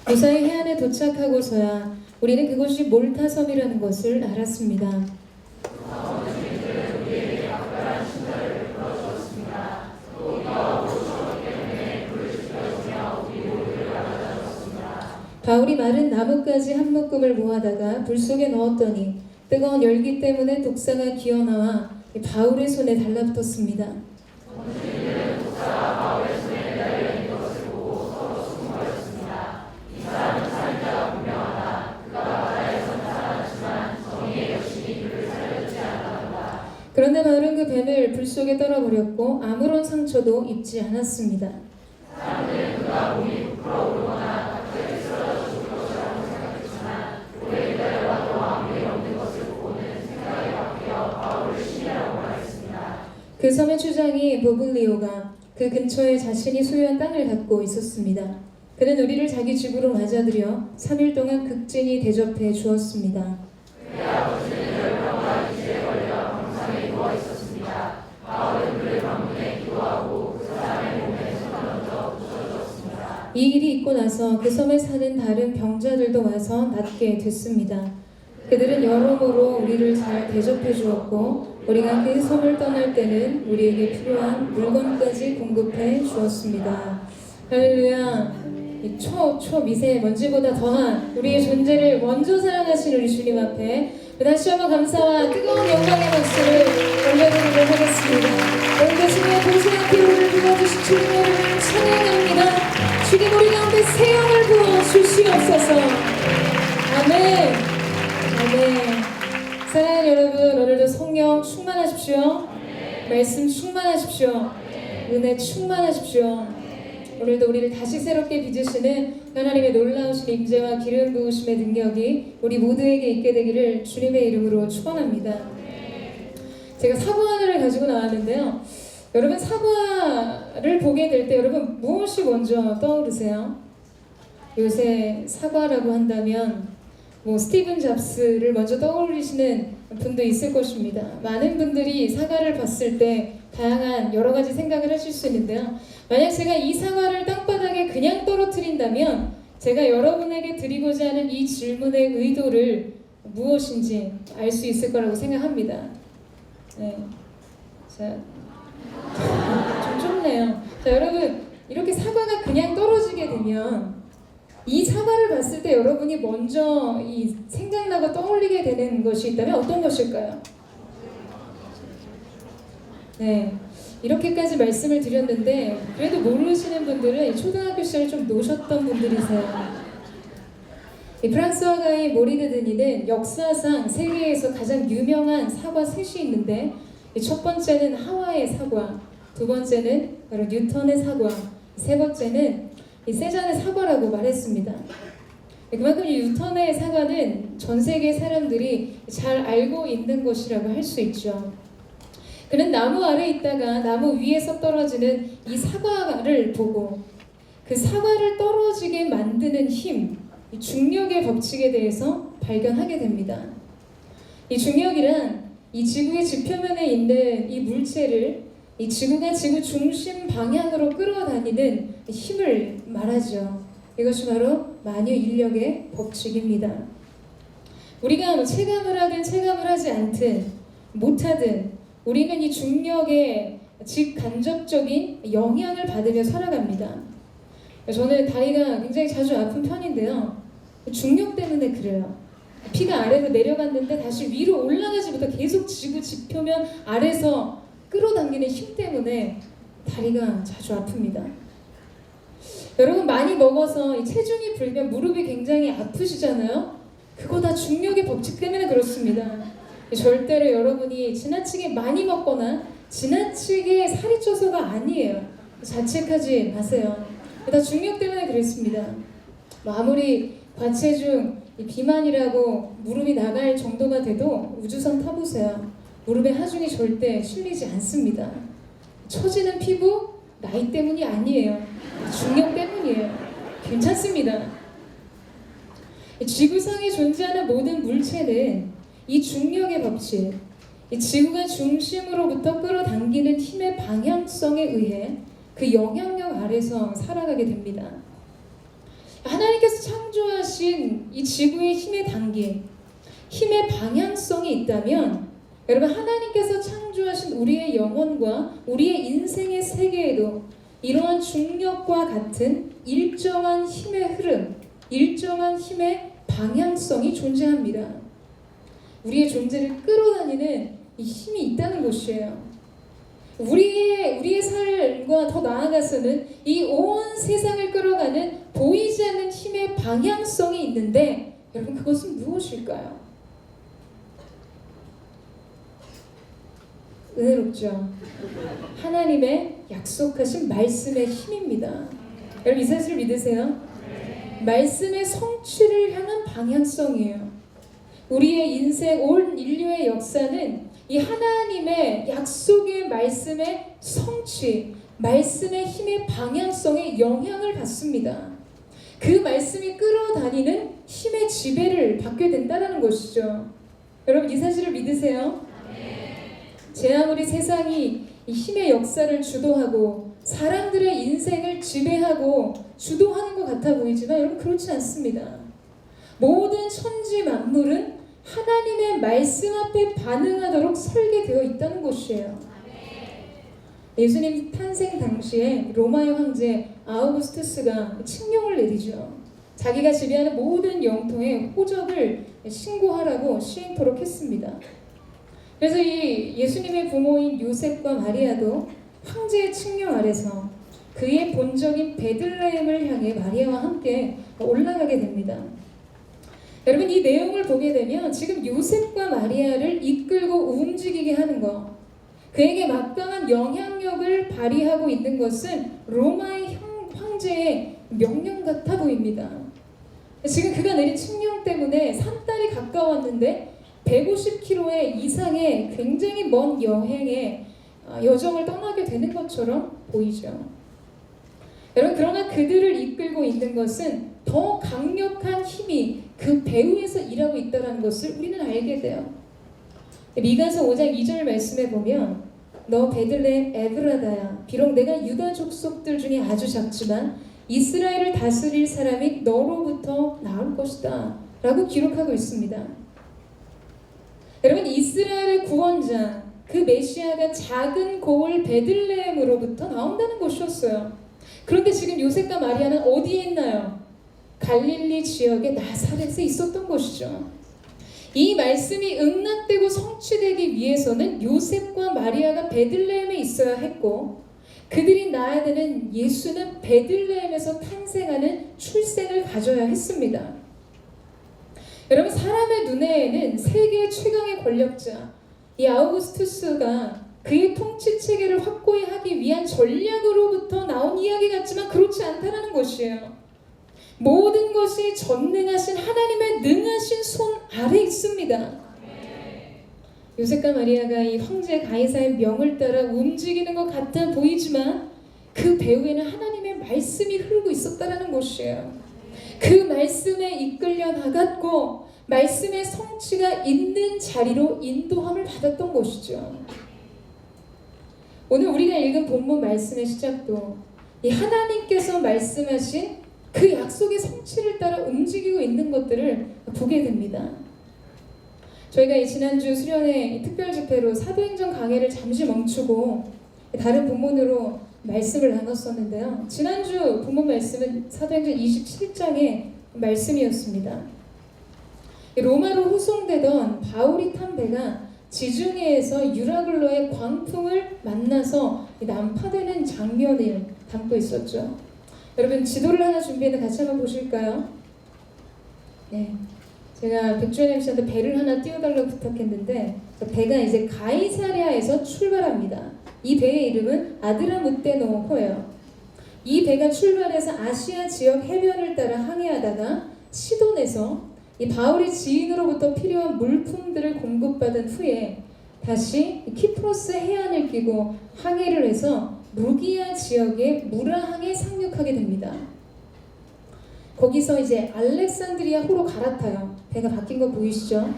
무사히 해안에 도착하고서야 우리는 그곳이 몰타섬이라는 것을 알았습니다. 바울이 마른 나뭇가지 한 묶음을 모아다가 불 속에 넣었더니 뜨거운 열기 때문에 독사가 기어나와 바울의 손에 달라붙었습니다. 그런데 바울은 그 뱀을 불 속에 떨어버렸고 아무런 상처도 입지 않았습니다. 그 섬의 주장이 보블리오가 그 근처에 자신이 소유한 땅을 갖고 있었습니다. 그는 우리를 자기 집으로 맞아들여 3일 동안 극진히 대접해 주었습니다. 이 일이 있고 나서 그 섬에 사는 다른 병자들도 와서 낫게 됐습니다. 그들은 여러모로 우리를 잘 대접해 주었고 우리가 그 섬을 떠날 때는 우리에게 필요한 물건까지 공급해 주었습니다. 할렐루야. 이 초미세 먼지보다 더한 우리의 존재를 먼저 사랑하신 우리 주님 앞에 다시 한번 감사와 뜨거운 영광의 박수를 올려드리도록 하겠습니다. 오늘도 주님의 동생한 피부를 부어주신 주님의 이름을 찬양합니다. 주님 우리 가운데 새 영을 부어 주시옵소서. 아멘. 아멘. 사랑하는 여러분, 오늘도 성령 충만하십시오. 말씀 충만하십시오. 은혜 충만하십시오. 오늘도 우리를 다시 새롭게 빚으시는 하나님의 놀라우신 임재와 기름 부으심의 능력이 우리 모두에게 있게 되기를 주님의 이름으로 축원합니다. 제가 사과를 가지고 나왔는데요. 여러분 사과를 보게 될 때 여러분 무엇이 먼저 떠오르세요? 요새 사과라고 한다면 스티븐 잡스를 먼저 떠올리시는 분도 있을 것입니다. 많은 분들이 사과를 봤을 때 다양한 여러 가지 생각을 하실 수 있는데요. 만약 제가 이 사과를 땅바닥에 그냥 떨어뜨린다면 제가 여러분에게 드리고자 하는 이 질문의 의도를 무엇인지 알 수 있을 거라고 생각합니다. 네. 자, 좀 좁네요. 자, 여러분 이렇게 사과가 그냥 떨어지게 되면 이 사과를 봤을 때 여러분이 먼저 이 생각나고 떠올리게 되는 것이 있다면 어떤 것일까요? 네, 이렇게까지 말씀을 드렸는데 그래도 모르시는 분들은 이 초등학교 시절을 좀 노셨던 분들이세요. 이 프랑스 화가인 모리드 드니는 역사상 세계에서 가장 유명한 사과 셋이 있는데 첫 번째는 하와이의 사과, 두 번째는 바로 뉴턴의 사과, 세 번째는 이 세잔의 사과라고 말했습니다. 그만큼 이 뉴턴의 사과는 전 세계 사람들이 잘 알고 있는 것이라고 할 수 있죠. 그는 나무 아래 있다가 나무 위에서 떨어지는 이 사과를 보고 그 사과를 떨어지게 만드는 힘, 이 중력의 법칙에 대해서 발견하게 됩니다. 이 중력이란 이 지구의 지표면에 있는 이 물체를 이 지구가 지구 중심 방향으로 끌어다니는 힘을 말하죠. 이것이 바로 만유 인력의 법칙입니다. 우리가 체감을 하든 체감을 하지 않든 못하든 우리는 이 중력의 직간접적인 영향을 받으며 살아갑니다. 저는 다리가 굉장히 자주 아픈 편인데요. 중력 때문에 그래요. 피가 아래로 내려갔는데 다시 위로 올라가지 못해 계속 지구 지표면 아래서 끌어당기는 힘 때문에 다리가 자주 아픕니다. 여러분 많이 먹어서 이 체중이 불면 무릎이 굉장히 아프시잖아요. 그거 다 중력의 법칙 때문에 그렇습니다. 절대로 여러분이 지나치게 많이 먹거나 지나치게 살이 쪄서가 아니에요. 자책하지 마세요. 다 중력 때문에 그렇습니다. 아무리 과체중, 비만이라고 무릎이 나갈 정도가 돼도 우주선 타보세요. 무릎에 하중이 절대 실리지 않습니다. 처지는 피부, 나이 때문이 아니에요. 중력 때문이에요. 괜찮습니다. 지구상에 존재하는 모든 물체는 이 중력의 법칙, 이 지구가 중심으로부터 끌어당기는 힘의 방향성에 의해 그 영향력 아래서 살아가게 됩니다. 하나님께서 창조하신 이 지구의 힘의 단계, 힘의 방향성이 있다면 여러분, 하나님께서 창조하신 우리의 영혼과 우리의 인생의 세계에도 이러한 중력과 같은 일정한 힘의 흐름, 일정한 힘의 방향성이 존재합니다. 우리의 존재를 끌어다니는 이 힘이 있다는 것이에요. 우리의 삶과 더 나아가서는 이 온 세상을 끌어가는 보이지 않는 힘의 방향성이 있는데 여러분, 그것은 무엇일까요? 은혜롭죠? 하나님의 약속하신 말씀의 힘입니다. 여러분, 이 사실을 믿으세요? 말씀의 성취를 향한 방향성이에요. 우리의 인생, 온 인류의 역사는 이 하나님의 약속의 말씀의 성취, 말씀의 힘의 방향성에 영향을 받습니다. 그 말씀이 끌어다니는 힘의 지배를 받게 된다는 것이죠. 여러분, 이 사실을 믿으세요? 제 아무리 세상이 이 힘의 역사를 주도하고 사람들의 인생을 지배하고 주도하는 것 같아 보이지만 여러분, 그렇지 않습니다. 모든 천지 만물은 하나님의 말씀 앞에 반응하도록 설계되어 있다는 것이에요. 예수님 탄생 당시에 로마의 황제 아우구스투스가 칙령을 내리죠. 자기가 지배하는 모든 영토에 호적을 신고하라고 시행토록 했습니다. 그래서 이 예수님의 부모인 요셉과 마리아도 황제의 칙령 아래서 그의 본적인 베들레헴을 향해 마리아와 함께 올라가게 됩니다. 여러분, 이 내용을 보게 되면 지금 요셉과 마리아를 이끌고 움직이게 하는 것, 그에게 막강한 영향력을 발휘하고 있는 것은 로마의 황제의 명령 같아 보입니다. 지금 그가 내린 칙령 때문에 산딸이 가까웠는데 150km 이상의 굉장히 먼 여행의 여정을 떠나게 되는 것처럼 보이죠. 여러분, 그러나 그들을 이끌고 있는 것은 더 강력한 힘이 그 배후에서 일하고 있다는 것을 우리는 알게 돼요. 미가서 5장 2절 말씀에 보면 너 베들레헴 에브라다야, 비록 내가 유다 족속들 중에 아주 작지만 이스라엘을 다스릴 사람이 너로부터 나올 것이다 라고 기록하고 있습니다. 여러분, 이스라엘의 구원자, 그 메시아가 작은 고을 베들레헴으로부터 나온다는 것이었어요. 그런데 지금 요셉과 마리아는 어디에 있나요? 갈릴리 지역의 나사렛에 있었던 것이죠. 이 말씀이 응납되고 성취되기 위해서는 요셉과 마리아가 베들레헴에 있어야 했고, 그들이 낳아야 되는 예수는 베들레헴에서 탄생하는 출생을 가져야 했습니다. 여러분, 사람의 눈에는 세계 최강의 권력자 이 아우구스투스가 그의 통치 체계를 확고히 하기 위한 전략으로부터 나온 이야기 같지만 그렇지 않다는 것이에요. 모든 것이 전능하신 하나님의 능하신 손 아래 있습니다. 요셉과 마리아가 이 황제 가이사의 명을 따라 움직이는 것 같아 보이지만 그 배후에는 하나님의 말씀이 흐르고 있었다는 것이에요. 그 말씀에 이끌려 나갔고 말씀의 성취가 있는 자리로 인도함을 받았던 것이죠. 오늘 우리가 읽은 본문 말씀의 시작도 이 하나님께서 말씀하신 그 약속의 성취를 따라 움직이고 있는 것들을 보게 됩니다. 저희가 이 지난주 수련회 특별 집회로 사도행전 강해를 잠시 멈추고 다른 본문으로 말씀을 나눴었는데요. 지난주 본문 말씀은 사도행전 27장의 말씀이었습니다. 로마로 후송되던 바울이 탄 배가 지중해에서 유라굴로의 광풍을 만나서 난파되는 장면을 담고 있었죠. 여러분, 지도를 하나 준비했는데 같이 한번 보실까요? 네, 제가 백주현 MC한테 배를 하나 띄워달라고 부탁했는데 배가 이제 가이사랴에서 출발합니다. 이 배의 이름은 아드라무테노호예요. 이 배가 출발해서 아시아 지역 해변을 따라 항해하다가 시돈에서 이 바울의 지인으로부터 필요한 물품들을 공급받은 후에 다시 키프로스 해안을 끼고 항해를 해서 루기아 지역의 무라항에 상륙하게 됩니다. 거기서 이제 알렉산드리아호로 갈아타요. 배가 바뀐 거 보이시죠?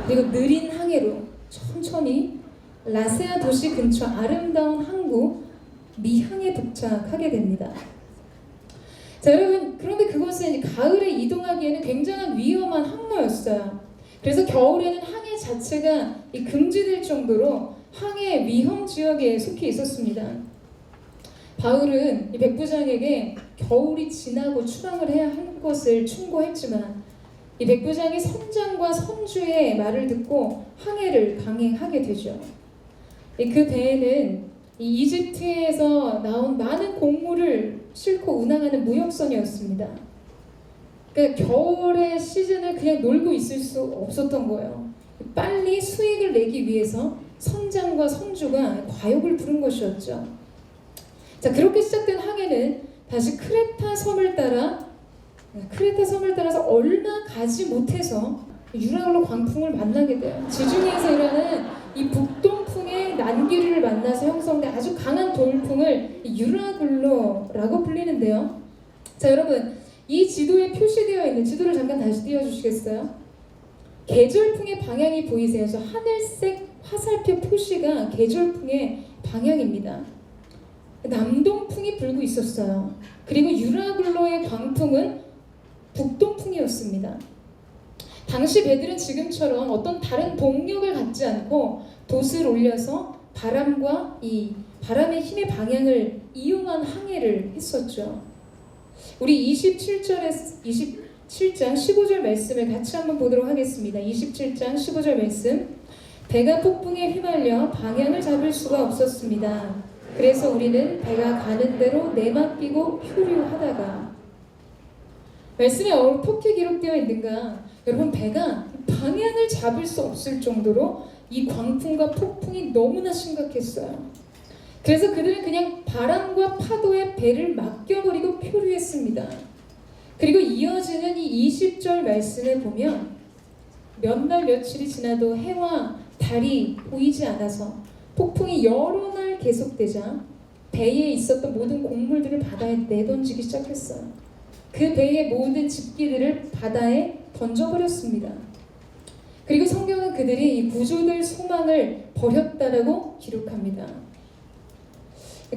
그리고 느린 항해로 천천히 라세아 도시 근처 아름다운 항구 미항에 도착하게 됩니다. 자 여러분, 그런데 그것은 가을에 이동하기에는 굉장한 위험한 항로였어요. 그래서 겨울에는 항해 자체가 금지될 정도로 항해 위험 지역에 속해 있었습니다. 바울은 이 백부장에게 겨울이 지나고 출항을 해야 하는 것을 충고했지만 이 백부장이 선장과 선주의 말을 듣고 항해를 강행하게 되죠. 그 배에는 이 이집트에서 나온 많은 곡물을 싣고 운항하는 무역선이었습니다. 그러니까 겨울의 시즌을 그냥 놀고 있을 수 없었던 거예요. 빨리 수익을 내기 위해서 선장과 선주가 과욕을 부른 것이었죠. 자, 그렇게 시작된 항해는 다시 크레타 섬을 따라서 얼마 가지 못해서 유라굴로 광풍을 만나게 돼요. 지중해에서 일어나는 이 북동풍의 난기류를 만나서 형성된 아주 강한 돌풍을 유라굴로라고 불리는데요. 자, 여러분, 이 지도에 표시되어 있는 지도를 잠깐 다시 띄워주시겠어요? 계절풍의 방향이 보이세요? 저 하늘색 화살표 표시가 계절풍의 방향입니다. 남동풍이 불고 있었어요. 그리고 유라굴로의 광풍은 북동풍이었습니다. 당시 배들은 지금처럼 어떤 다른 동력을 갖지 않고 out을 올려서 바람의 힘의 방향을 이용한 항해를 했었죠. 우리 27장 15절 말씀을 같이 한번 보도록 하겠습니다. 27장 15절 말씀. 배가 폭풍에 휘말려 방향을 잡을 수가 없었습니다. 그래서 우리는 배가 가는 대로 내맡기고 표류하다가. 말씀에 어떻게 기록되어 있는가? 여러분, 배가 방향을 잡을 수 없을 정도로 이 광풍과 폭풍이 너무나 심각했어요. 그래서 그들은 그냥 바람과 파도에 배를 맡겨버리고 표류했습니다. 그리고 이어지는 이 20절 말씀을 보면 몇 날 며칠이 지나도 해와 달이 보이지 않아서 폭풍이 여러 날 계속되자 배에 있었던 모든 곡물들을 바다에 내던지기 시작했어요. 그 배의 모든 집기들을 바다에 던져버렸습니다. 그리고 성경은 그들이 이 구조될 소망을 버렸다라고 기록합니다.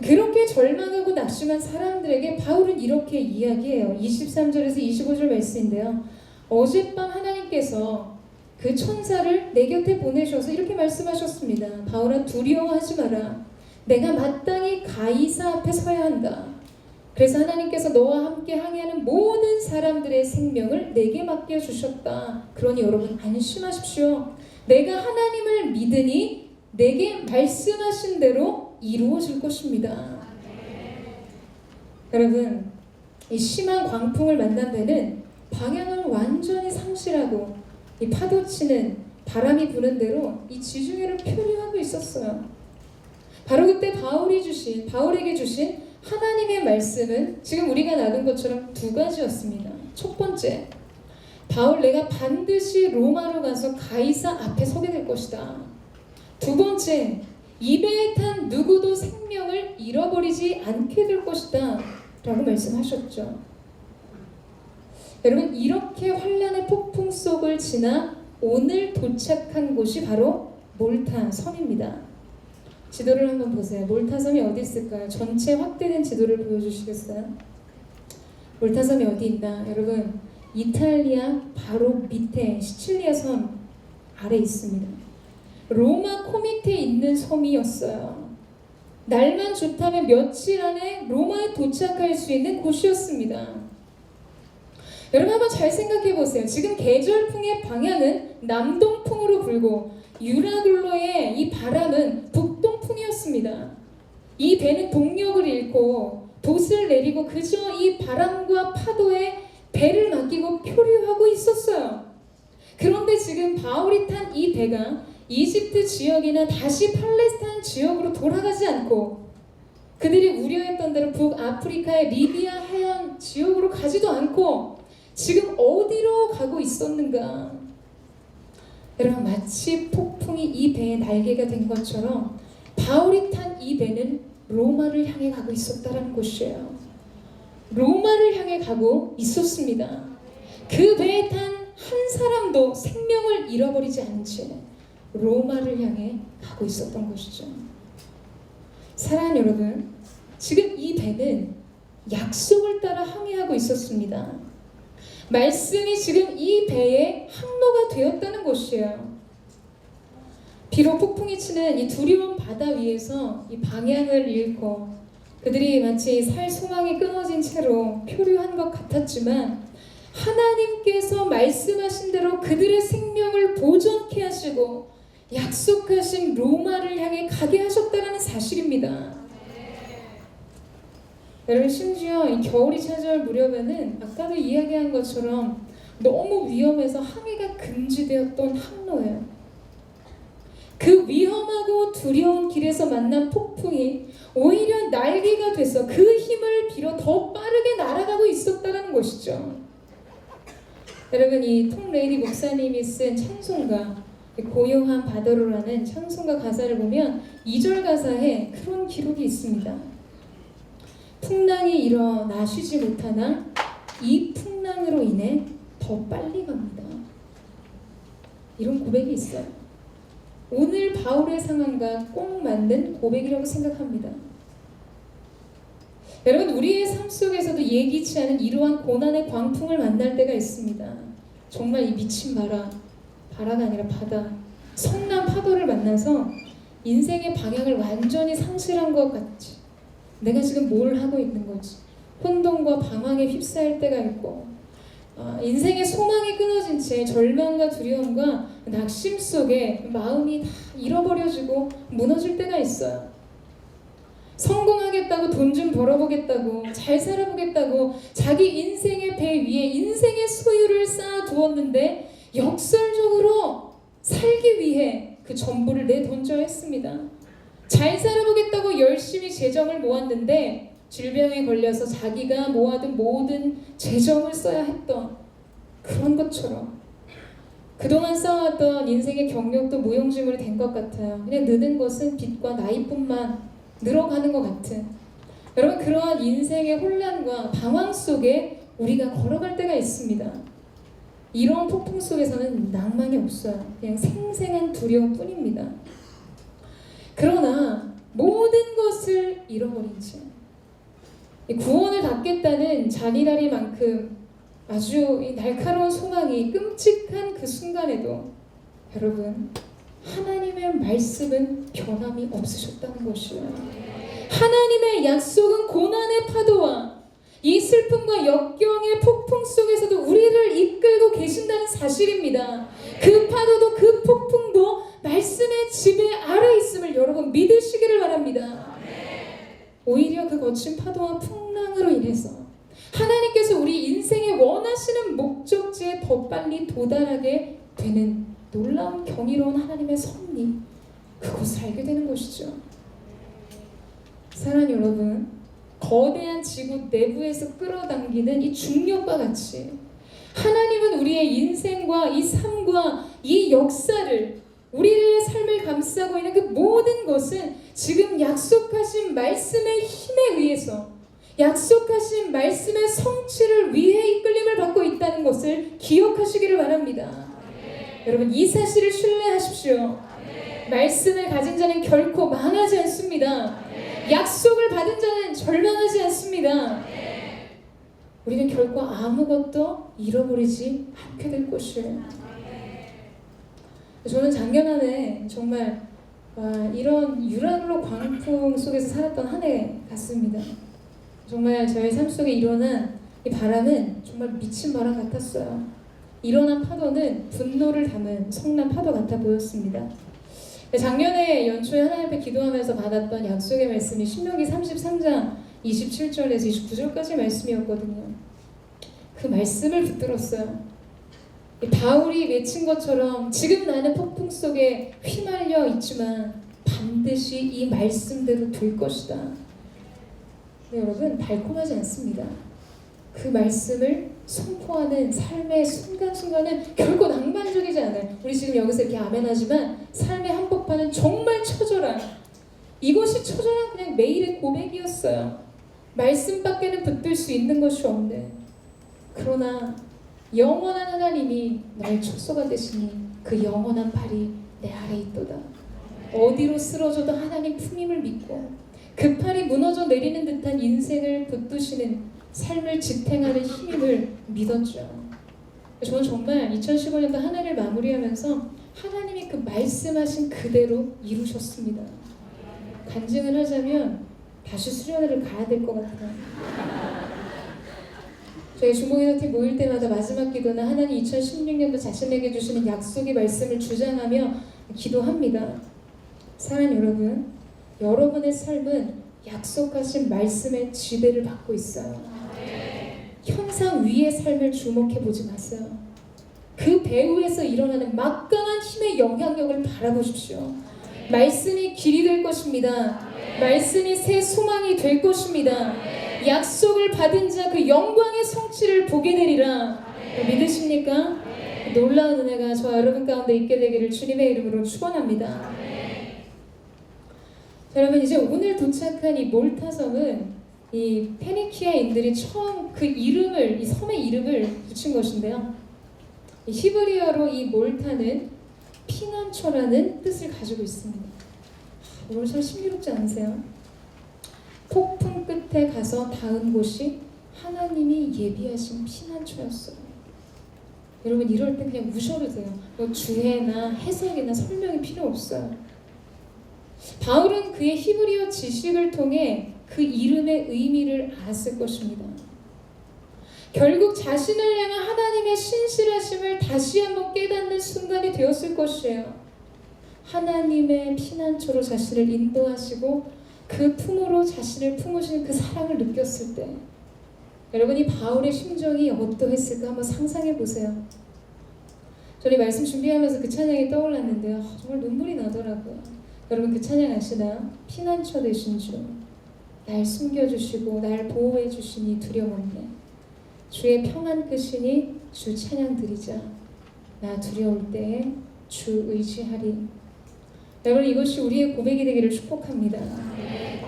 그렇게 절망하고 낙심한 사람들에게 바울은 이렇게 이야기해요. 23절에서 25절 말씀인데요. 어젯밤 하나님께서 그 천사를 내 곁에 보내셔서 이렇게 말씀하셨습니다. 바울아, 두려워하지 마라. 내가 마땅히 가이사 앞에 서야 한다. 그래서 하나님께서 너와 함께 항해하는 모든 사람들의 생명을 내게 맡겨주셨다. 그러니 여러분 안심하십시오. 내가 하나님을 믿으니 내게 말씀하신 대로 이루어질 것입니다. 여러분, 이 심한 광풍을 만난 배는 방향을 완전히 상실하고 이 파도치는 바람이 부는 대로 이 지중해를 표류하고 있었어요. 바로 그때 바울에게 주신 하나님의 말씀은 지금 우리가 나눈 것처럼 두 가지였습니다. 첫 번째, 바울, 내가 반드시 로마로 가서 가이사 앞에 서게 될 것이다. 두 번째, 이 배에 탄 누구도 생명을 잃어버리지 않게 될 것이다 라고 말씀하셨죠. 여러분, 이렇게 환란의 폭풍 속을 지나 오늘 도착한 곳이 바로 몰타 섬입니다. 지도를 한번 보세요. 몰타 섬이 어디 있을까요? 전체 확대된 지도를 보여주시겠어요? 몰타 섬이 어디 있나? 여러분, 이탈리아 바로 밑에 시칠리아 섬 아래 있습니다. 로마 코 밑에 있는 섬이었어요. 날만 좋다면 며칠 안에 로마에 도착할 수 있는 곳이었습니다. 여러분, 한번 잘 생각해 보세요. 지금 계절풍의 방향은 남동풍으로 불고 유라굴로의 이 바람은 북동풍이었습니다. 이 배는 동력을 잃고 돛을 내리고 그저 이 바람과 파도에 배를 맡기고 표류하고 있었어요. 그런데 지금 바울이 탄 이 배가 이집트 지역이나 다시 팔레스타인 지역으로 돌아가지 않고 그들이 우려했던 대로 북아프리카의 리비아 해안 지역으로 가지도 않고 지금 어디로 가고 있었는가? 여러분, 마치 폭풍이 이 배의 날개가 된 것처럼 바울이 탄 이 배는 로마를 향해 가고 있었다는 것이에요. 로마를 향해 가고 있었습니다. 그 배에 탄 한 사람도 생명을 잃어버리지 않은 채 로마를 향해 가고 있었던 것이죠. 사랑하는 여러분, 지금 이 배는 약속을 따라 항해하고 있었습니다. 말씀이 지금 이 배의 항로가 되었다는 것이에요. 비록 폭풍이 치는 이 두려운 바다 위에서 이 방향을 잃고 그들이 마치 살 소망이 끊어진 채로 표류한 것 같았지만 하나님께서 말씀하신 대로 그들의 생명을 보존케 하시고 약속하신 로마를 향해 가게 하셨다는 사실입니다. 여러분, 심지어 이 겨울이 찾아올 무렵에는 아까도 이야기한 것처럼 너무 위험해서 항해가 금지되었던 항로예요. 그 위험하고 두려운 길에서 만난 폭풍이 오히려 날개가 돼서 그 힘을 빌어 더 빠르게 날아가고 있었다는 것이죠. 여러분, 이 톰 레이디 목사님이 쓴 찬송가 고요한 바다로라는 찬송가 가사를 보면 2절 가사에 그런 기록이 있습니다. 풍랑이 일어나 쉬지 못하나 이 풍랑으로 인해 더 빨리 갑니다. 이런 고백이 있어요. 오늘 바울의 상황과 꼭 맞는 고백이라고 생각합니다. 여러분, 우리의 삶 속에서도 예기치 않은 이러한 고난의 광풍을 만날 때가 있습니다. 정말 이 미친 바라가 아니라 바다, 성난 파도를 만나서 인생의 방향을 완전히 상실한 것 같이 내가 지금 뭘 하고 있는 거지? 혼돈과 방황에 휩싸일 때가 있고 인생의 소망이 끊어진 채 절망과 두려움과 낙심 속에 마음이 다 잃어버려지고 무너질 때가 있어요. 성공하겠다고, 돈 좀 벌어보겠다고, 잘 살아보겠다고 자기 인생의 배 위에 인생의 소유를 쌓아두었는데 역설적으로 살기 위해 그 전부를 내던져야 했습니다. 잘 살아보겠다고 열심히 재정을 모았는데 질병에 걸려서 자기가 모아둔 모든 재정을 써야 했던 그런 것처럼 그동안 쌓아왔던 인생의 경력도 무용지물이 된 것 같아요. 그냥 느는 것은 빚과 나이뿐만 늘어가는 것 같은, 여러분, 그러한 인생의 혼란과 방황 속에 우리가 걸어갈 때가 있습니다. 이런 폭풍 속에서는 낭만이 없어요. 그냥 생생한 두려움뿐입니다. 그러나 모든 것을 잃어버린 채 구원을 받겠다는 잔인하리만큼 아주 날카로운 소망이 끔찍한 그 순간에도 여러분, 하나님의 말씀은 변함이 없으셨다는 것이에요. 하나님의 약속은 고난의 파도와 이 슬픔과 역경의 폭풍 속에서도 우리를 이끌고 계신다는 사실입니다. 그 파도도 그 폭풍도 말씀의 지배 아래 있음을 여러분 믿으시기를 바랍니다. 오히려 그 거친 파도와 풍랑으로 인해서 하나님께서 우리 인생에 원하시는 목적지에 더 빨리 도달하게 되는 놀라운 경이로운 하나님의 섭리, 그것을 알게 되는 것이죠. 사랑하는 여러분, 거대한 지구 내부에서 끌어당기는 이 중력과 같이 하나님은 우리의 인생과 이 삶과 이 역사를, 우리의 삶을 감싸고 있는 그 모든 것은 지금 약속하신 말씀의 힘에 의해서, 약속하신 말씀의 성취를 위해 이끌림을 받고 있다는 것을 기억하시기를 바랍니다. 여러분, 이 사실을 신뢰하십시오. 말씀을 가진 자는 결코 망하지 않습니다. 약속을 받은 자는 절망하지 않습니다. 우리는 결코 아무것도 잃어버리지 않게 될 것이에요. 저는 작년 한 해 정말 이런 유라굴로 광풍 속에서 살았던 한 해 같습니다. 정말 저의 삶 속에 일어난 이 바람은 정말 미친 바람 같았어요. 일어난 파도는 분노를 담은 성난 파도 같아 보였습니다. 작년에 연초에 하나님 앞에 기도하면서 받았던 약속의 말씀이 신명기 33장 27절에서 29절까지 말씀이었거든요. 그 말씀을 붙들었어요. 바울이 외친 것처럼 지금 나는 폭풍 속에 휘말려 있지만 반드시 이 말씀대로 될 것이다. 여러분, 달콤하지 않습니다. 그 말씀을 선포하는 삶의 순간순간은 결코 낭만적이지 않아요. 우리 지금 여기서 이렇게 아멘하지만 삶의 한복판은 정말 처절한, 이것이 처절한 그냥 매일의 고백이었어요. 말씀밖에는 붙들 수 있는 것이 없는, 그러나 영원한 하나님이 너의 촉소가 되시니 그 영원한 팔이 내 아래 있도다. 어디로 쓰러져도 하나님 품임을 믿고 그 팔이 무너져 내리는 듯한 인생을 붙드시는 삶을 지탱하는 힘을 믿었죠. 저는 정말 2015년도 한 해를 마무리하면서 하나님이 그 말씀하신 그대로 이루셨습니다. 간증을 하자면 다시 수련회를 가야 될 것 같아요. 저희 중보기도팀 모일 때마다 마지막 기도는 하나님 2016년도 자신에게 주시는 약속의 말씀을 주장하며 기도합니다. 사랑하는 여러분, 여러분의 삶은 약속하신 말씀의 지배를 받고 있어요. 현상 위의 삶을 주목해 보지 마세요. 그 배후에서 일어나는 막강한 힘의 영향력을 바라보십시오. 말씀이 길이 될 것입니다. 말씀이 새 소망이 될 것입니다. 약속을 받은 자 그 영광의 성취를 보게 되리라. 믿으십니까? 놀라운 은혜가 저와 여러분 가운데 있게 되기를 주님의 이름으로 축원합니다. 여러분, 이제 오늘 도착한 이 몰타섬은 이 페니키아인들이 처음 그 이름을, 이 섬의 이름을 붙인 것인데요. 이 히브리어로 이 몰타는 피난처라는 뜻을 가지고 있습니다. 오늘 참 신비롭지 않으세요? 폭풍 끝에 가서 닿은 곳이 하나님이 예비하신 피난처였어요. 여러분, 이럴 때 그냥 우셔도 돼요. 뭐 주해나 해석이나 설명이 필요 없어요. 바울은 그의 히브리어 지식을 통해 그 이름의 의미를 알았을 것입니다. 결국 자신을 향한 하나님의 신실하심을 다시 한번 깨닫는 순간이 되었을 것이에요. 하나님의 피난처로 자신을 인도하시고 그 품으로 자신을 품으시는 그 사랑을 느꼈을 때, 여러분이 바울의 심정이 어떠했을까 한번 상상해 보세요. 저는 말씀 준비하면서 그 찬양이 떠올랐는데요. 정말 눈물이 나더라고요. 여러분, 그 찬양 아시나요? 피난처 되신 주, 날 숨겨주시고 날 보호해 주시니 두려움 없네. 주의 평안 끄시니 주 찬양 드리자. 나 두려울 때에 주 의지하리. 여러분, 이것이 우리의 고백이 되기를 축복합니다.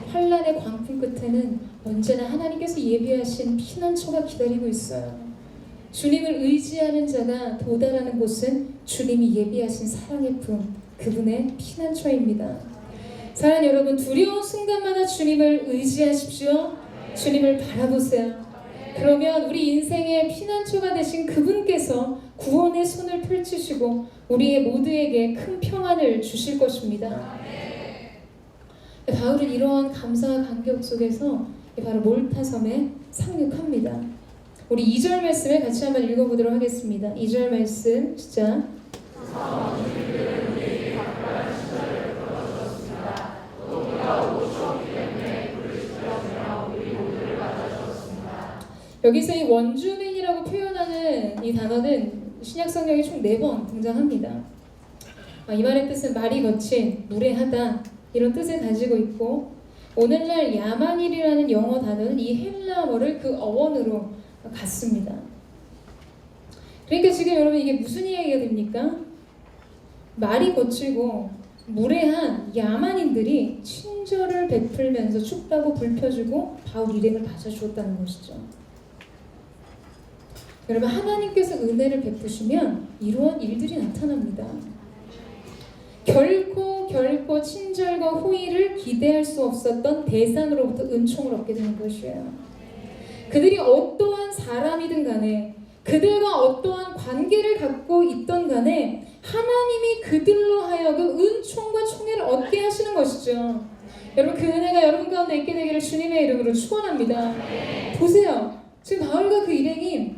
환란의 광풍 끝에는 언제나 하나님께서 예비하신 피난처가 기다리고 있어요. 주님을 의지하는 자가 도달하는 곳은 주님이 예비하신 사랑의 품, 그분의 피난처입니다. 사랑하는 여러분, 두려운 순간마다 주님을 의지하십시오. 주님을 바라보세요. 그러면 우리 인생의 피난처가 되신 그분께서 구원의 손을 펼치시고 우리의 모두에게 큰 평안을 주실 것입니다. 바울은 이러한 감사와 감격 속에서 바로 몰타섬에 상륙합니다. 우리 2절 말씀을 같이 한번 읽어보도록 하겠습니다. 2절 말씀 시작. 여기서 이 원주민이라고 표현하는 이 단어는 신약 성경에 총 4번 등장합니다. 이 말의 뜻은 말이 거친, 무례하다 이런 뜻을 가지고 있고, 오늘날 야만일이라는 영어 단어는 이 헬라어를 그 어원으로 같습니다. 그러니까 지금 여러분, 이게 무슨 이야기가 됩니까? 말이 거칠고 무례한 야만인들이 친절을 베풀면서 춥다고 불 펴주고 바울 일행을 맞아주었다는 것이죠. 여러분, 하나님께서 은혜를 베푸시면 이러한 일들이 나타납니다. 결코 친절과 호의를 기대할 수 없었던 대상으로부터 은총을 얻게 되는 것이에요. 그들이 어떠한 사람이든 간에, 그들과 어떠한 관계를 갖고 있던 간에 하나님이 그들로 하여금 은총과 총애를 얻게 하시는 것이죠. 여러분, 그 은혜가 여러분 가운데 있게 되기를 주님의 이름으로 축원합니다. 보세요. 지금 바울과 그 일행이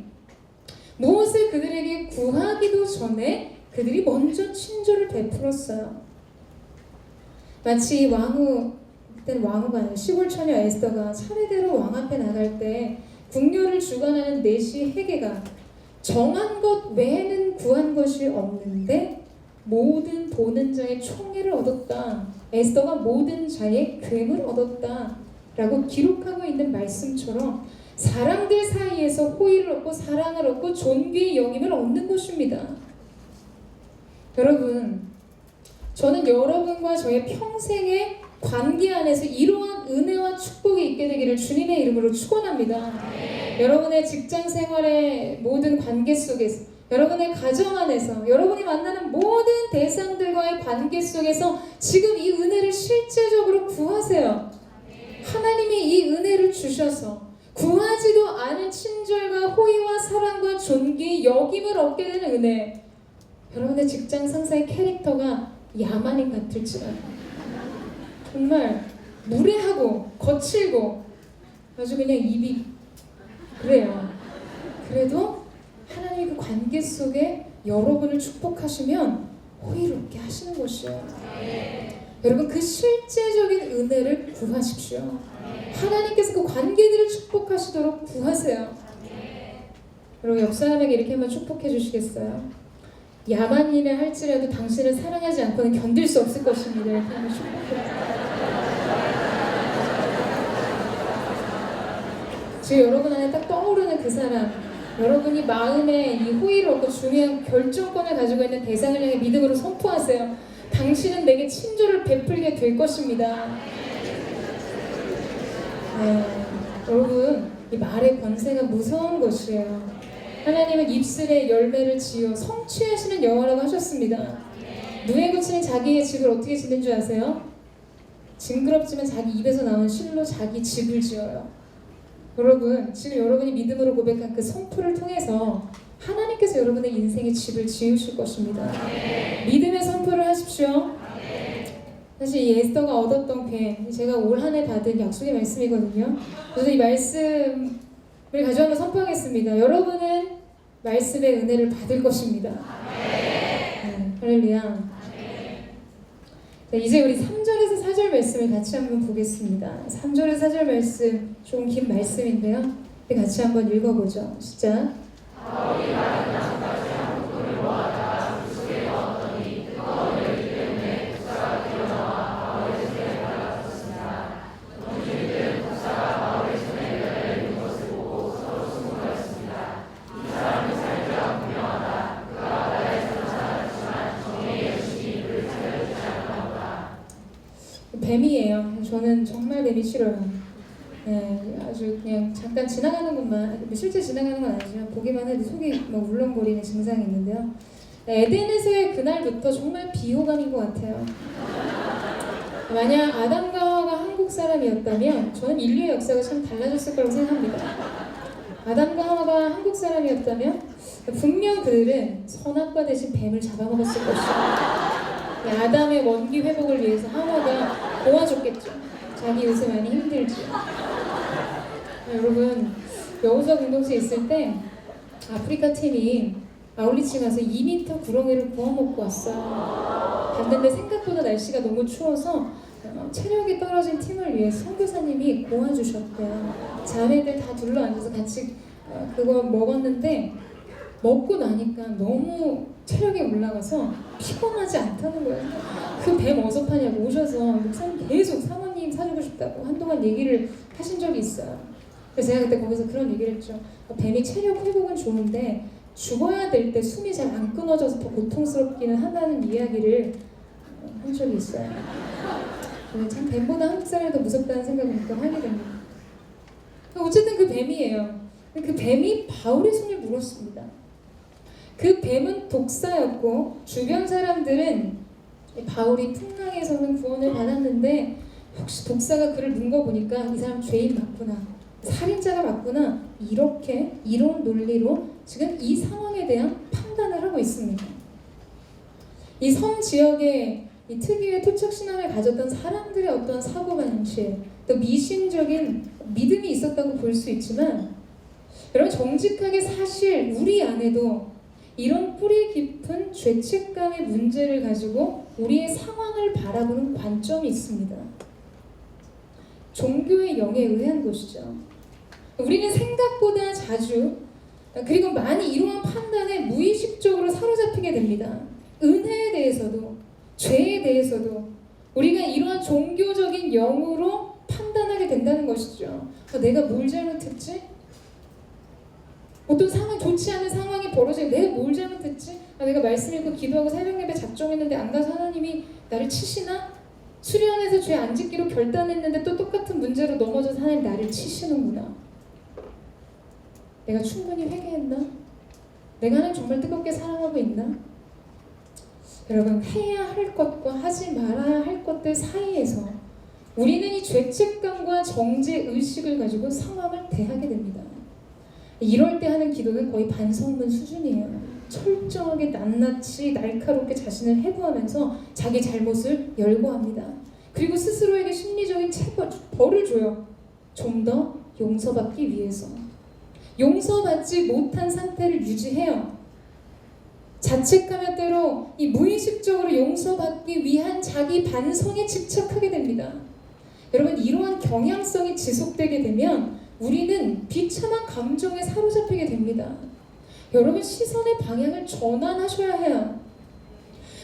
무엇을 그들에게 구하기도 전에 그들이 먼저 친절을 베풀었어요. 마치 그때는 왕후가 아니라 시골 처녀 에스더가 차례대로 왕 앞에 나갈 때 궁녀를 주관하는 내시 헤게가 정한 것 외에는 구한 것이 없는데 모든 보는 자의 총애를 얻었다. 에스더가 모든 자의 긍을 얻었다. 라고 기록하고 있는 말씀처럼 사람들 사이에서 호의를 얻고 사랑을 얻고 존귀의 영임을 얻는 것입니다. 여러분, 저는 여러분과 저의 평생의 관계 안에서 이러한 은혜와 축복이 있게 되기를 주님의 이름으로 축원합니다. 여러분의 직장 생활의 모든 관계 속에서, 여러분의 가정 안에서, 여러분이 만나는 모든 대상들과의 관계 속에서 지금 이 은혜를 실제적으로 구하세요. 하나님이 이 은혜를 주셔서 구하지도 않은 친절과 호의와 사랑과 존귀, 여김을 얻게 되는 은혜. 여러분의 직장 상사의 캐릭터가 야만인 같을지라도 정말 무례하고 거칠고 아주 그냥 입이 그래요. 그래도 하나님의 그 관계 속에 여러분을 축복하시면 호의롭게 하시는 것이에요. 여러분 그 실제적인 은혜를 구하십시오. 하나님께서 그 관계들을 축복하시도록 구하세요. 여러분 옆 사람에게 이렇게 한번 축복해 주시겠어요? 야만 일을 할지라도 당신을 사랑하지 않고는 견딜 수 없을 것입니다. 이렇게 한번 축복해. 지금 여러분 안에 딱 떠오르는 그 사람, 여러분이 마음에 이 호의를 얻고 중요한 결정권을 가지고 있는 대상을 향해 믿음으로 선포하세요. 당신은 내게 친절을 베풀게 될 것입니다. 여러분 이 말의 권세가 무서운 것이에요. 하나님은 입술에 열매를 지어 성취하시는 여호와라고 하셨습니다. 누에 고치는 자기의 집을 어떻게 짓는 줄 아세요? 징그럽지만 자기 입에서 나온 실로 자기 집을 지어요. 여러분 지금 여러분이 믿음으로 고백한 그 선포를 통해서 하나님께서 여러분의 인생의 집을 지으실 것입니다. 믿음의 선포를 하십시오. 사실 이 에스더가 얻었던 뱀, 제가 올 한 해 받은 약속의 말씀이거든요. 그래서 이 말씀을 가지고 한번 선포하겠습니다. 여러분은 말씀의 은혜를 받을 것입니다. 할렐루야. 자, 이제 우리 3절에서 4절 말씀을 같이 한번 보겠습니다. 3절에서 4절 말씀 좀 긴 말씀인데요. 같이 한번 읽어보죠. 시작. 뱀이에요. 저는 정말 뱀이 싫어요. 아주 그냥 잠깐 지나가는 것만, 실제 지나가는 건 아니지만 보기만 해도 속이 막 울렁거리는 증상이 있는데요. 에덴에서의 그날부터 정말 비호감인 것 같아요. 만약 아담과 하와가 한국 사람이었다면 저는 인류의 역사가 참 달라졌을 거라고 생각합니다. 아담과 하와가 한국 사람이었다면 분명 그들은 선악과 대신 뱀을 잡아먹었을 것이에요. 아담의 원기 회복을 위해서 하와가 도와줬겠죠. 자기 요새 많이 힘들지. 여러분 여우서 공동체에 있을 때 아프리카 팀이 아울리치 가서 2m 구렁이를 구워 먹고 왔어요. 갔는데 생각보다 날씨가 너무 추워서 체력이 떨어진 팀을 위해 선교사님이 도와주셨대요. 자매들 다 둘러앉아서 같이 그거 먹었는데 먹고 나니까 너무 체력이 올라가서 피곤하지 않다는 거예요. 그 뱀 어디서 파냐고 오셔서 목사님 계속 사모님 사주고 싶다고 한동안 얘기를 하신 적이 있어요. 그래서 제가 그때 거기서 그런 얘기를 했죠. 뱀이 체력 회복은 좋은데 죽어야 될 때 숨이 잘 안 끊어져서 더 고통스럽기는 한다는 이야기를 한 적이 있어요. 참 뱀보다 한국 사람이 더 무섭다는 생각을 가끔 하게 됩니다. 어쨌든 그 뱀이에요. 그 뱀이 바울의 손을 물었습니다. 그 뱀은 독사였고 주변 사람들은 바울이 풍랑에서는 구원을 받았는데 혹시 독사가 그를 문 거 보니까 이 사람 죄인 맞구나, 살인자가 맞구나, 이렇게 이론 논리로 지금 이 상황에 대한 판단을 하고 있습니다. 이 섬 지역에 이 특유의 토착 신앙을 가졌던 사람들의 어떤 사고방식, 또 미신적인 믿음이 있었다고 볼 수 있지만 여러분 정직하게 사실 우리 안에도 이런 뿌리 깊은 죄책감의 문제를 가지고 우리의 상황을 바라보는 관점이 있습니다. 종교의 영에 의한 것이죠. 우리는 생각보다 자주 그리고 많이 이러한 판단에 무의식적으로 사로잡히게 됩니다. 은혜에 대해서도 죄에 대해서도 우리가 이러한 종교적인 영으로 판단하게 된다는 것이죠. 내가 뭘 잘못했지? 어떤 상황, 좋지 않은 상황이 벌어지면 내가 뭘 잘못했지? 내가 말씀 읽고 기도하고 새벽 예배 작정했는데 안 가서 하나님이 나를 치시나? 수련해서 죄 안 짓기로 결단했는데 또 똑같은 문제로 넘어져서 하나님 나를 치시는구나. 내가 충분히 회개했나? 내가 하나님 정말 뜨겁게 사랑하고 있나? 여러분 해야 할 것과 하지 말아야 할 것들 사이에서 우리는 이 죄책감과 정죄의식을 가지고 상황을 대하게 됩니다. 이럴 때 하는 기도는 거의 반성문 수준이에요. 철저하게 낱낱이 날카롭게 자신을 해부하면서 자기 잘못을 열거합니다. 그리고 스스로에게 심리적인 벌을 줘요. 좀 더 용서받기 위해서. 용서받지 못한 상태를 유지해요. 자책하며 때로 이 무의식적으로 용서받기 위한 자기 반성에 집착하게 됩니다. 여러분, 이러한 경향성이 지속되게 되면 우리는 비참한 감정에 사로잡히게 됩니다. 여러분, 시선의 방향을 전환하셔야 해요.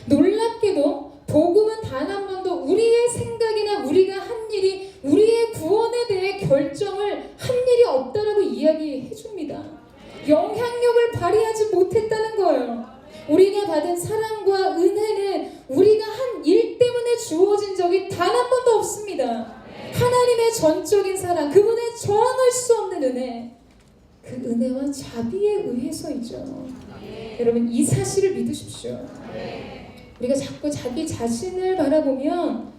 놀랍게도 복음은 단 한 번도 우리의 생각이나 우리가 한 일이 우리의 구원에 대해 결정을 한 일이 없다라고 이야기해 줍니다. 영향력을 발휘하지 못했다는 거예요. 우리가 받은 사랑과 은혜는 우리가 한 일 때문에 주어진 적이 단 한 번도 없습니다. 하나님의 전적인 사랑, 그분의 저항할 수 없는 은혜, 그 은혜와 자비에 의해서이죠. 여러분, 이 사실을 믿으십시오. 우리가 자꾸 자기 자신을 바라보면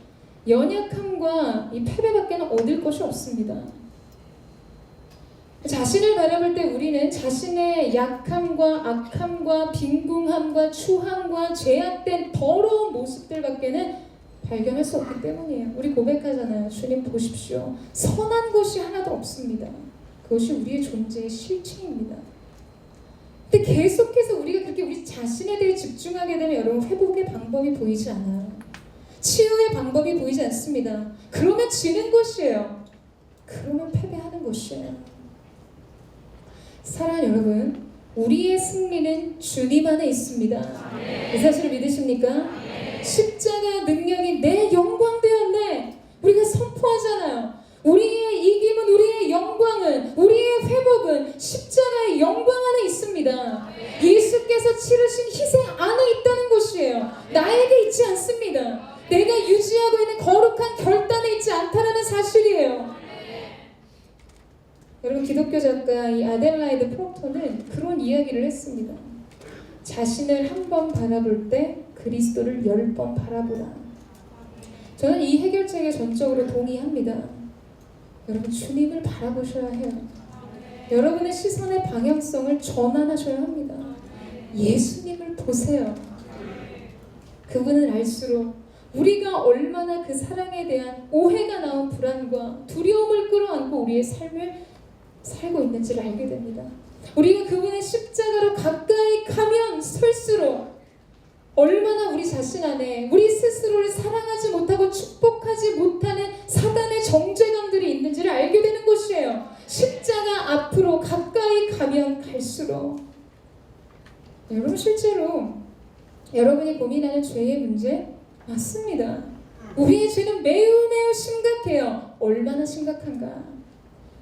연약함과 이 패배밖에는 얻을 것이 없습니다. 자신을 바라볼 때 우리는 자신의 약함과 악함과 빈궁함과 추함과 죄악된 더러운 모습들밖에는 발견할 수 없기 때문이에요. 우리 고백하잖아요. 주님 보십시오. 선한 것이 하나도 없습니다. 그것이 우리의 존재의 실체입니다. 근데 계속해서 우리가 그렇게 우리 자신에 대해 집중하게 되면 여러분, 회복의 방법이 보이지 않아요. 치유의 방법이 보이지 않습니다. 그러면 지는 것이에요. 그러면 패배하는 것이에요. 사랑하는 여러분, 우리의 승리는 주님 안에 있습니다. 이 사실을 믿으십니까? 십자가 능력이 내 영광 되었네. 우리가 선포하잖아요. 우리의 이김은, 우리의 영광은, 우리의 회복은 십자가의 영광 안에 있습니다. 예수께서 치르신 희생 안에 있다는 것이에요. 나에게 있지 않습니다. 내가 유지하고 있는 거룩한 결단에 있지 않다는 사실이에요. 여러분, 기독교 작가 이 아델라이드 프록터는 그런 이야기를 했습니다. 자신을 한 번 바라볼 때 그리스도를 10번 바라보라. 저는 이 해결책에 전적으로 동의합니다. 여러분, 주님을 바라보셔야 해요. 여러분의 시선의 방향성을 전환하셔야 합니다. 예수님을 보세요. 그분을 알수록 우리가 얼마나 그 사랑에 대한 오해가 나온 불안과 두려움을 끌어안고 우리의 삶을 살고 있는지를 알게 됩니다. 우리가 그분의 십자가로 가까이 가면 설수록 얼마나 우리 자신 안에 우리 스스로를 사랑하지 못하고 축복하지 못하는 사단의 정죄감들이 있는지를 알게 되는 것이에요. 십자가 앞으로 가까이 가면 갈수록. 여러분, 실제로 여러분이 고민하는 죄의 문제 맞습니다. 우리의 죄는 매우 매우 심각해요. 얼마나 심각한가?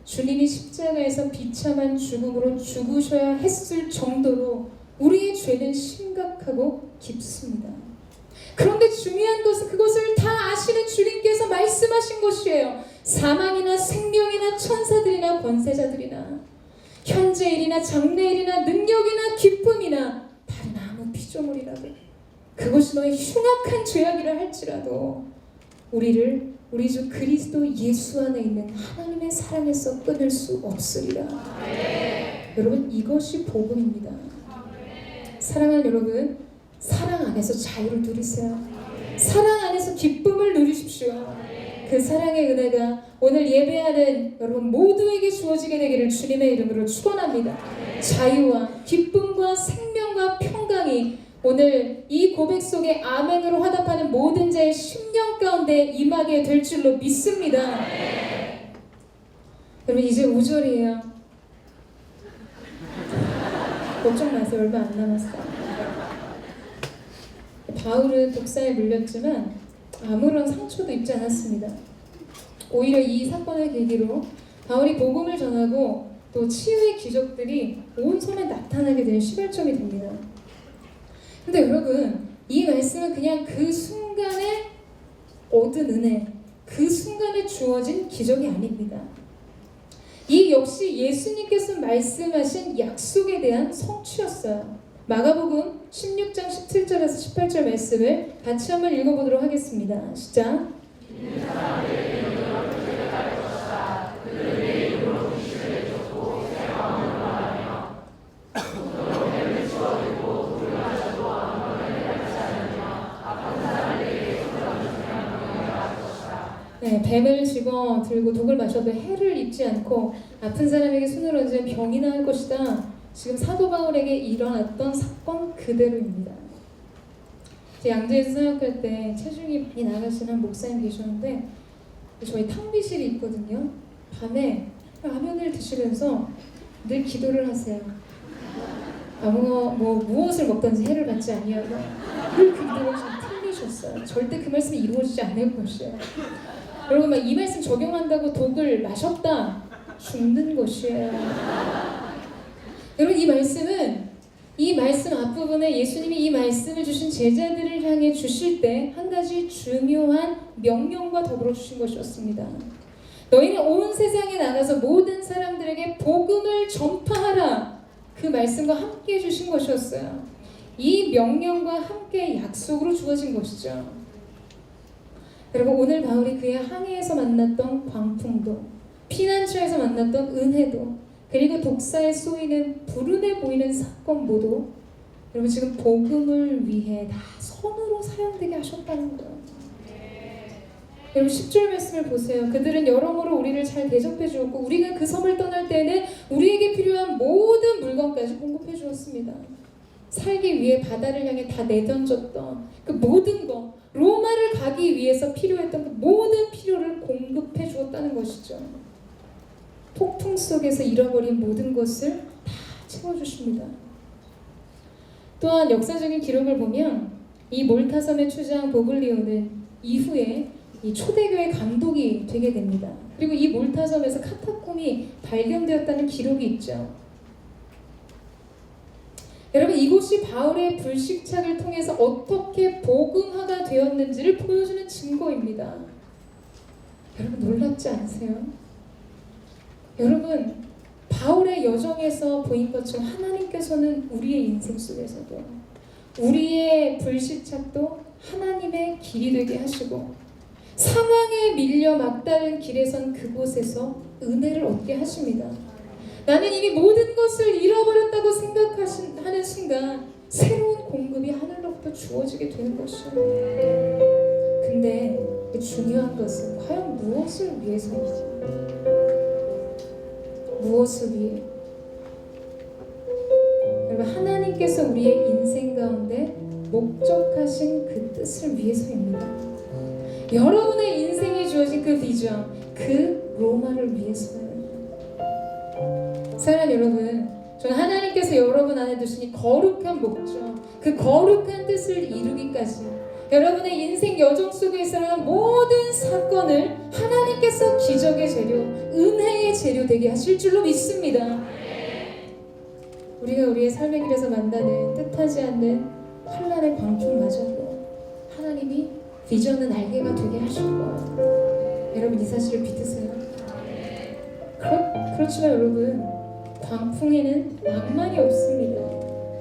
주님이 십자가에서 비참한 죽음으로 죽으셔야 했을 정도로 우리의 죄는 심각하고 깊습니다. 그런데 중요한 것은 그것을 다 아시는 주님께서 말씀하신 것이에요. 사망이나 생명이나 천사들이나 권세자들이나 현재일이나 장래일이나 능력이나 기쁨이나 다른 아무 피조물이라도 그것이 너의 흉악한 죄악이라 할지라도 우리를 우리 주 그리스도 예수 안에 있는 하나님의 사랑에서 끊을 수 없으리라. 여러분, 이것이 복음입니다. 사랑하는 여러분, 사랑 안에서 자유를 누리세요. 사랑 안에서 기쁨을 누리십시오. 그 사랑의 은혜가 오늘 예배하는 여러분 모두에게 주어지게 되기를 주님의 이름으로 축원합니다. 자유와 기쁨과 생명과 평강이 오늘 이 고백 속에 아멘으로 화답하는 모든 자의 심령 가운데 임하게 될 줄로 믿습니다. 여러분, 이제 5절이에요. 걱정 마세요. 얼마 안 남았어요. 바울은 독사에 물렸지만 아무런 상처도 입지 않았습니다. 오히려 이 사건을 계기로 바울이 복음을 전하고 또 치유의 기적들이 온 섬에 나타나게 되는 시발점이 됩니다. 근데 여러분, 이 말씀은 그냥 그 순간에 얻은 은혜, 그 순간에 주어진 기적이 아닙니다. 이 역시 예수님께서 말씀하신 약속에 대한 성취였어요. 마가복음 16장 17절에서 18절 말씀을 같이 한번 읽어보도록 하겠습니다. 시작. 네, 뱀을 집어 들고 독을 마셔도 해를 입지 않고 아픈 사람에게 손을 얹으면 병이 나을 것이다. 지금 사도 바울에게 일어났던 사건 그대로입니다. 제 양재에서 사역할 때 체중이 많이 나가시는 목사님 계셨는데 저희 탕비실이 있거든요. 밤에 라면을 드시면서 늘 기도를 하세요. 무엇을 먹든지 해를 받지 아니하고 늘 그 기도를 좀 틀리셨어요. 절대 그 말씀이 이루어지지 않을 것이에요. 여러분 막 이 말씀 적용한다고 독을 마셨다 죽는 것이에요. 여러분 이 말씀 앞부분에 예수님이 이 말씀을 주신 제자들을 향해 주실 때 한 가지 중요한 명령과 더불어 주신 것이었습니다. 너희는 온 세상에 나가서 모든 사람들에게 복음을 전파하라. 그 말씀과 함께 주신 것이었어요. 이 명령과 함께 약속으로 주어진 것이죠. 여러분 오늘 바울이 그의 항해에서 만났던 광풍도 피난처에서 만났던 은혜도 그리고 독사에 쏘이는 불운해 보이는 사건 모두 여러분 지금 복음을 위해 다 선으로 사용되게 하셨다는 거예요. 여러분 10절 말씀을 보세요. 그들은 여러모로 우리를 잘 대접해 주었고 우리가 그 섬을 떠날 때에는 우리에게 필요한 모든 물건까지 공급해 주었습니다. 살기 위해 바다를 향해 다 내던졌던 그 모든 것, 로마를 가기 위해서 필요했던 그 모든 필요를 공급해 주었다는 것이죠. 폭풍 속에서 잃어버린 모든 것을 다 채워주십니다. 또한 역사적인 기록을 보면 이 몰타섬의 추장 보글리오는 이후에 이 초대교회 감독이 되게 됩니다. 그리고 이 몰타섬에서 카타콤이 발견되었다는 기록이 있죠. 여러분 이곳이 바울의 불식착을 통해서 어떻게 복음화가 되었는지를 보여주는 증거입니다. 여러분 놀랍지 않으세요? 여러분 바울의 여정에서 보인 것처럼 하나님께서는 우리의 인생 속에서도 우리의 불식착도 하나님의 길이 되게 하시고 상황에 밀려 막다른 길에 선 그곳에서 은혜를 얻게 하십니다. 나는 이미 모든 것을 잃어버렸다고 생각하는 순간 새로운 공급이 하늘로부터 주어지게 되는 것이에요. 근데 중요한 것은 과연 무엇을 위해서인지, 무엇을 위해? 여러분 하나님께서 우리의 인생 가운데 목적하신 그 뜻을 위해서입니다. 여러분의 인생에 주어진 그 비전, 그 로마를 위해서예요. 사랑하는 여러분, 저는 하나님께서 여러분 안에 두신 이 거룩한 목적, 그 거룩한 뜻을 이루기까지 여러분의 인생 여정 속에서 일어난 모든 사건을 하나님께서 기적의 재료, 은혜의 재료 되게 하실 줄로 믿습니다. 우리가 우리의 삶의 길에서 만나는 뜻하지 않는 환난의 광풍마저도 하나님이 비전은 날개가 되게 하실 거예요. 여러분 이 사실을 믿으세요? 그렇지만 여러분 광풍에는 낭만이 없습니다.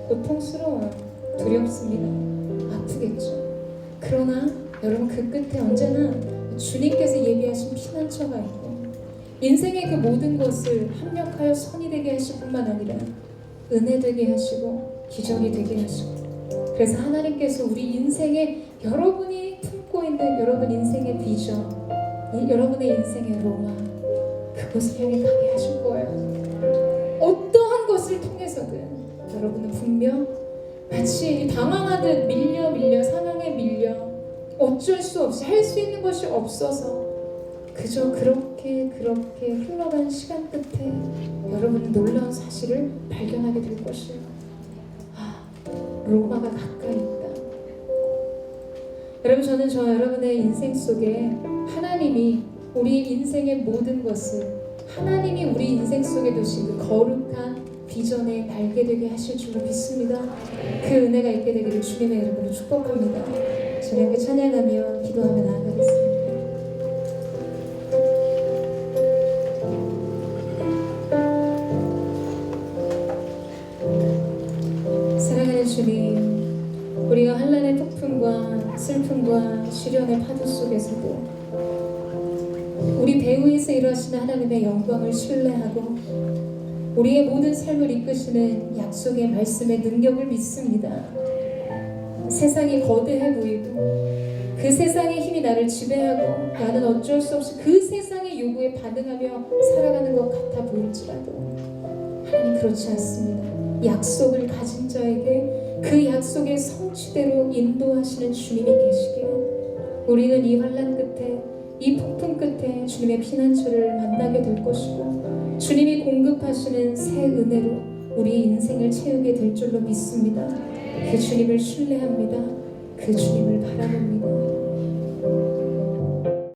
고통스러워요. 두렵습니다. 아프겠죠. 그러나 여러분 그 끝에 언제나 주님께서 예비하신 피난처가 있고 인생의 그 모든 것을 합력하여 선이 되게 하실 뿐만 아니라 은혜 되게 하시고 기적이 되게 하시고 그래서 하나님께서 우리 인생에 여러분이 품고 있는 여러분 인생의 비전, 여러분의 인생의 로마 그곳을 향해 가게 하실 거예요. 어떠한 것을 통해서든 여러분은 분명 마치 방황하듯 밀려 상황에 밀려 어쩔 수 없이 할 수 있는 것이 없어서 그저 그렇게 흘러간 시간 끝에 여러분은 놀라운 사실을 발견하게 될 것이에요. 로마가 가까이 있다. 여러분 저는 여러분의 인생 속에 하나님이 우리 인생의 모든 것을 하나님이 우리 인생 속에 두신 그 거룩한 비전에 날게 되게 하실 줄로 믿습니다. 그 은혜가 있게 되기를 주님의 이름으로 축복합니다. 저희 함께 찬양하며 기도하며 나아가겠습니다. 사랑하는 주님, 우리가 환난의 폭풍과 슬픔과 시련의 파도 속에서도 우리 배후에서 일하시는 하나님의 영광을 신뢰하고 우리의 모든 삶을 이끄시는 약속의 말씀의 능력을 믿습니다. 세상이 거대해 보이고 그 세상의 힘이 나를 지배하고 나는 어쩔 수 없이 그 세상의 요구에 반응하며 살아가는 것 같아 보일지라도 하나님 그렇지 않습니다. 약속을 가진 자에게 그 약속의 성취대로 인도하시는 주님이 계시기에 우리는 이 환난 끝에, 이 폭풍 끝에 주님의 피난처를 만나게 될 것이고 주님이 공급하시는 새 은혜로 우리 인생을 채우게 될 줄로 믿습니다. 그 주님을 신뢰합니다. 그 주님을 바라봅니다.